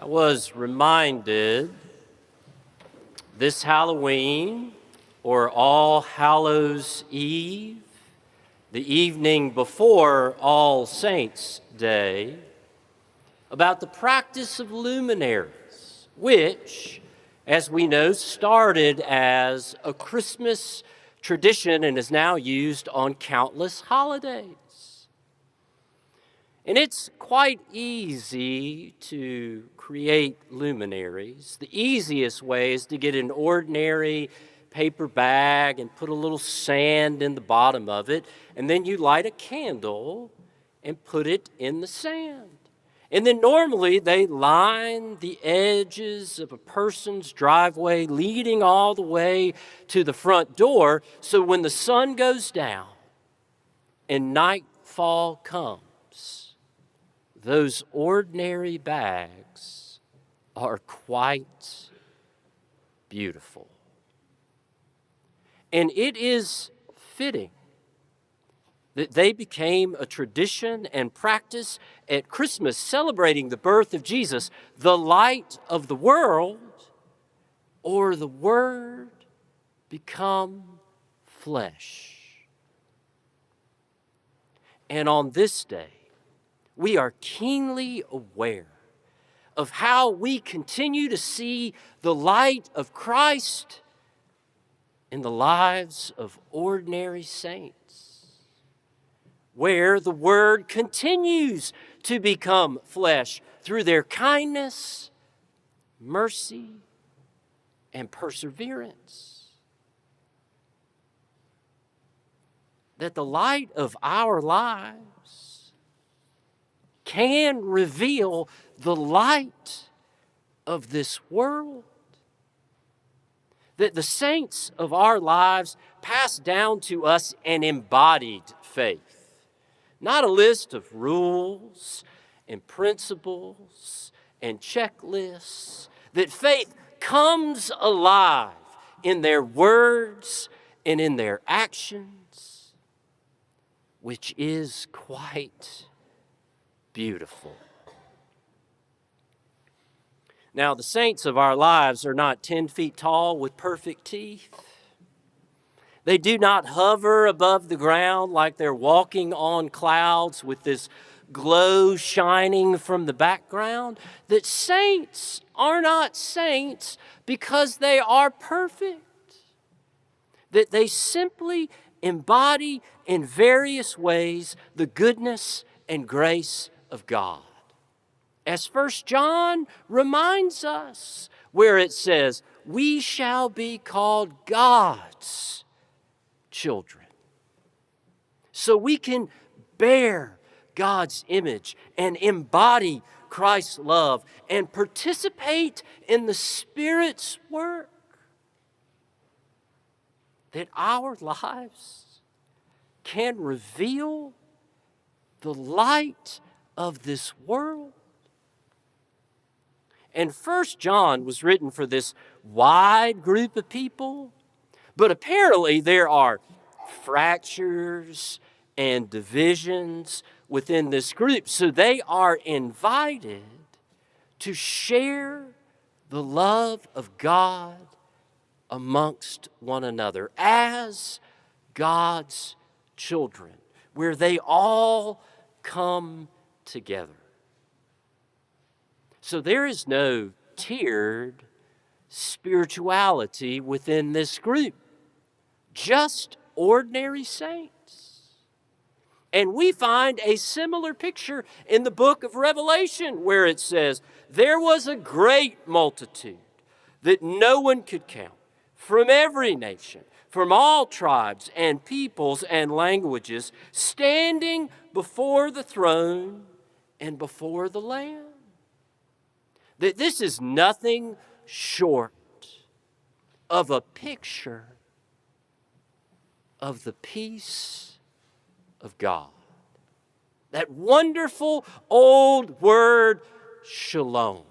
I was reminded this Halloween, or All Hallows Eve, the evening before All Saints' Day, about the practice of luminaries, which, as we know, started as a Christmas tradition and is now used on countless holidays. And it's quite easy to create luminaries. The easiest way is to get an ordinary paper bag and put a little sand in the bottom of it, and then you light a candle and put it in the sand. And then normally they line the edges of a person's driveway leading all the way to the front door, so when the sun goes down and nightfall comes, those ordinary bags are quite beautiful. And it is fitting that they became a tradition and practice at Christmas, celebrating the birth of Jesus, the light of the world, or the Word become flesh. And on this day, we are keenly aware of how we continue to see the light of Christ in the lives of ordinary saints, where the Word continues to become flesh through their kindness, mercy, and perseverance. That the light of our lives can reveal the light of this world. That the saints of our lives pass down to us an embodied faith, not a list of rules and principles and checklists. That faith comes alive in their words and in their actions, which is quite beautiful. Now, the saints of our lives are not 10 feet tall with perfect teeth. They do not hover above the ground like they're walking on clouds with this glow shining from the background. That saints are not saints because they are perfect. That they simply embody in various ways the goodness and grace of God. As 1 John reminds us, where it says, we shall be called God's children. So we can bear God's image and embody Christ's love and participate in the Spirit's work. That our lives can reveal the light of this world. And 1 John was written for this wide group of people, but apparently there are fractures and divisions within this group. So they are invited to share the love of God amongst one another as God's children, where they all come together. So there is no tiered spirituality within this group, just ordinary saints. And we find a similar picture in the book of Revelation, where it says, there was a great multitude that no one could count, from every nation, from all tribes and peoples and languages, standing before the throne and before the Lamb. That this is nothing short of a picture of the peace of God. That wonderful old word, shalom,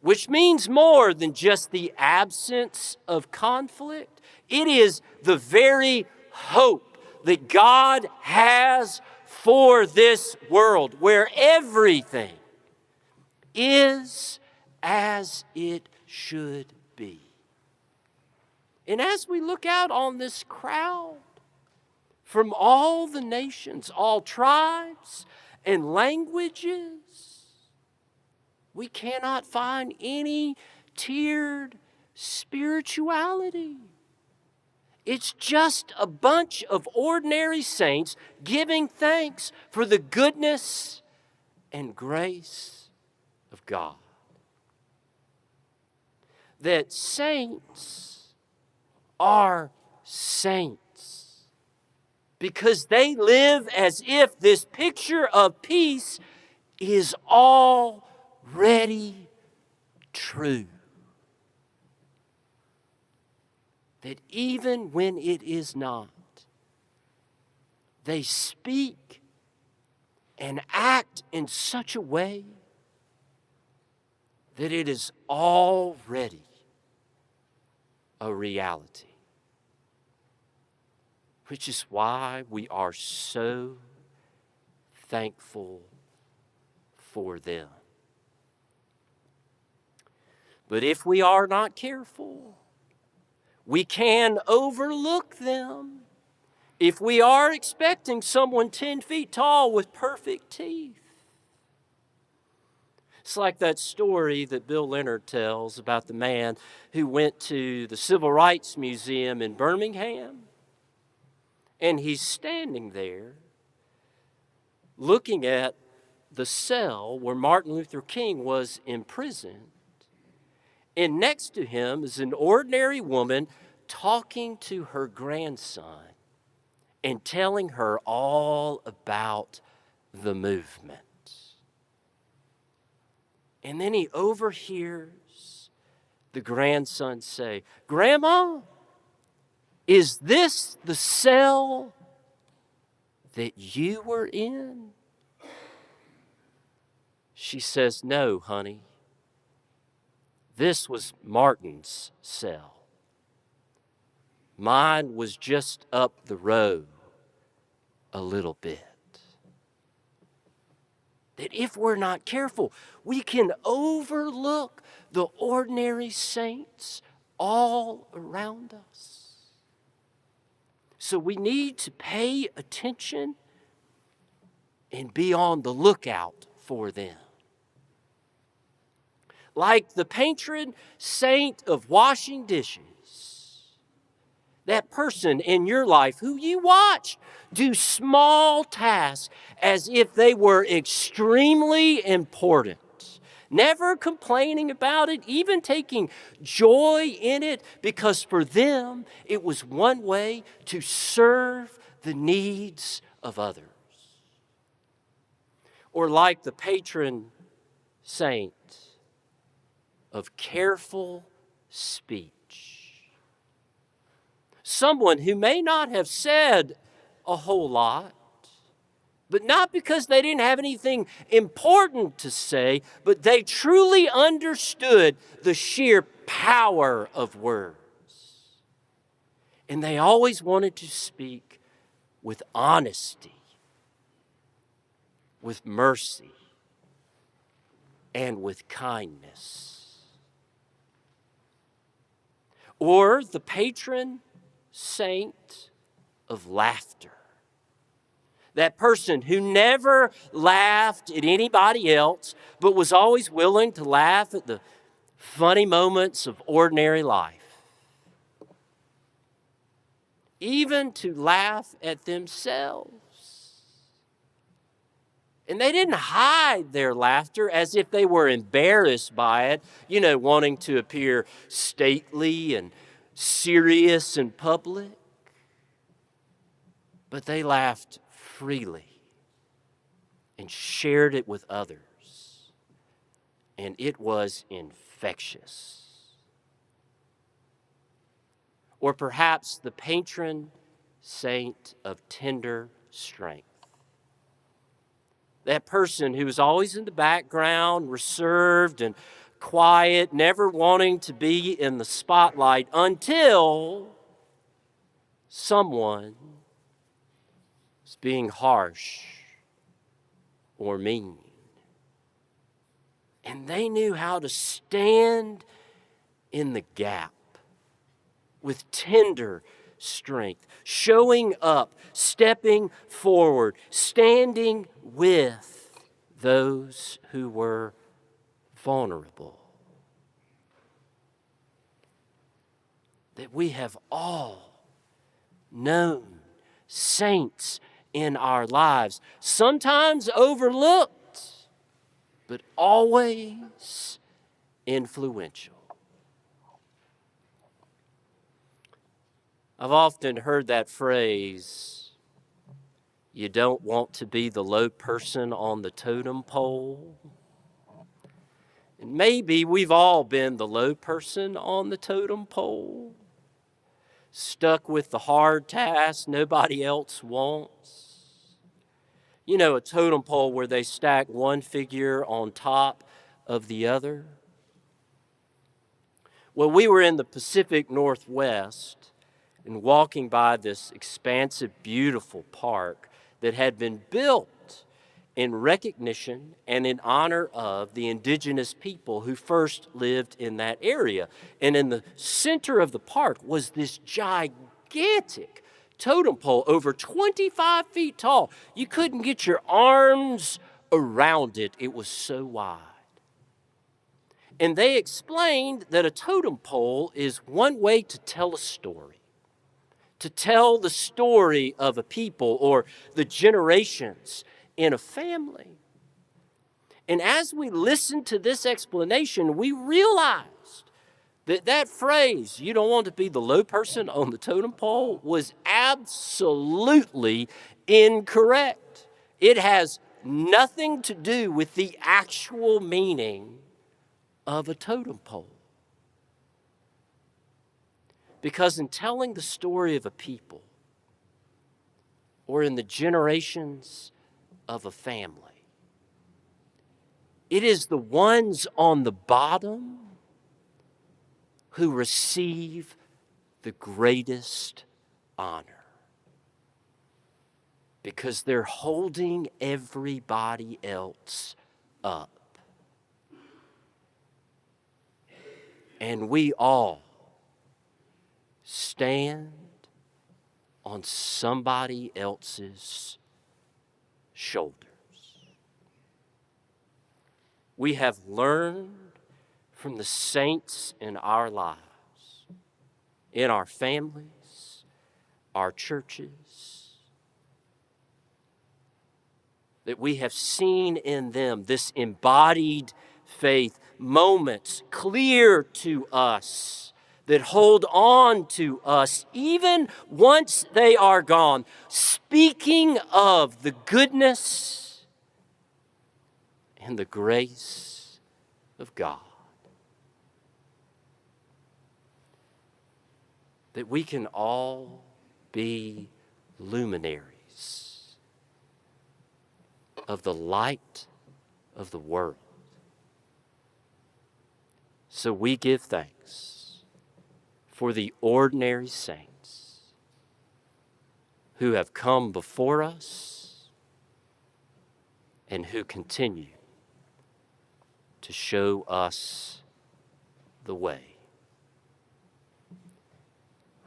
which means more than just the absence of conflict. It is the very hope that God has for this world, where everything is as it should be. And as we look out on this crowd from all the nations, all tribes and languages, we cannot find any tiered spirituality. It's just a bunch of ordinary saints giving thanks for the goodness and grace of God. That saints are saints because they live as if this picture of peace is already true. That even when it is not, they speak and act in such a way that it is already a reality. Which is why we are so thankful for them. But if we are not careful, we can overlook them if we are expecting someone 10 feet tall with perfect teeth. It's like that story that Bill Leonard tells about the man who went to the Civil Rights Museum in Birmingham. And he's standing there looking at the cell where Martin Luther King was imprisoned. And next to him is an ordinary woman talking to her grandson and telling her all about the movement. And then he overhears the grandson say, "Grandma, is this the cell that you were in?" She says, "No, honey. This was Martin's cell. Mine was just up the road a little bit." That if we're not careful, we can overlook the ordinary saints all around us. So we need to pay attention and be on the lookout for them. Like the patron saint of washing dishes, that person in your life who you watch do small tasks as if they were extremely important, never complaining about it, even taking joy in it, because for them it was one way to serve the needs of others. Or like the patron saint of careful speech. Someone who may not have said a whole lot, but not because they didn't have anything important to say, but they truly understood the sheer power of words. And they always wanted to speak with honesty, with mercy, and with kindness. Or the patron saint of laughter. That person who never laughed at anybody else, but was always willing to laugh at the funny moments of ordinary life. Even to laugh at themselves. And they didn't hide their laughter as if they were embarrassed by it, wanting to appear stately and serious in public. But they laughed freely and shared it with others. And it was infectious. Or perhaps the patron saint of tender strength. That person who was always in the background, reserved and quiet, never wanting to be in the spotlight until someone was being harsh or mean. And they knew how to stand in the gap with tender strength, showing up, stepping forward, standing with those who were vulnerable. That we have all known saints in our lives, sometimes overlooked, but always influential. I've often heard that phrase, you don't want to be the low person on the totem pole. And maybe we've all been the low person on the totem pole, stuck with the hard task nobody else wants. You know, a totem pole where they stack one figure on top of the other. Well, we were in the Pacific Northwest and walking by this expansive, beautiful park that had been built in recognition and in honor of the indigenous people who first lived in that area. And in the center of the park was this gigantic totem pole, over 25 feet tall. You couldn't get your arms around it. It was so wide. And they explained that a totem pole is one way to tell a story, to tell the story of a people or the generations in a family. And as we listened to this explanation, we realized that phrase, you don't want to be the low person on the totem pole, was absolutely incorrect. It has nothing to do with the actual meaning of a totem pole. Because in telling the story of a people, or in the generations of a family, it is the ones on the bottom who receive the greatest honor. Because they're holding everybody else up. And we all stand on somebody else's shoulders. We have learned from the saints in our lives, in our families, our churches, that we have seen in them this embodied faith, moments clear to us that hold on to us even once they are gone, speaking of the goodness and the grace of God. That we can all be luminaries of the light of the world. So we give thanks for the ordinary saints who have come before us and who continue to show us the way.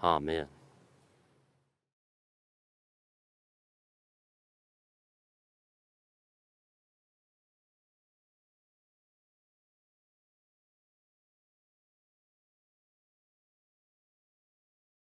Amen.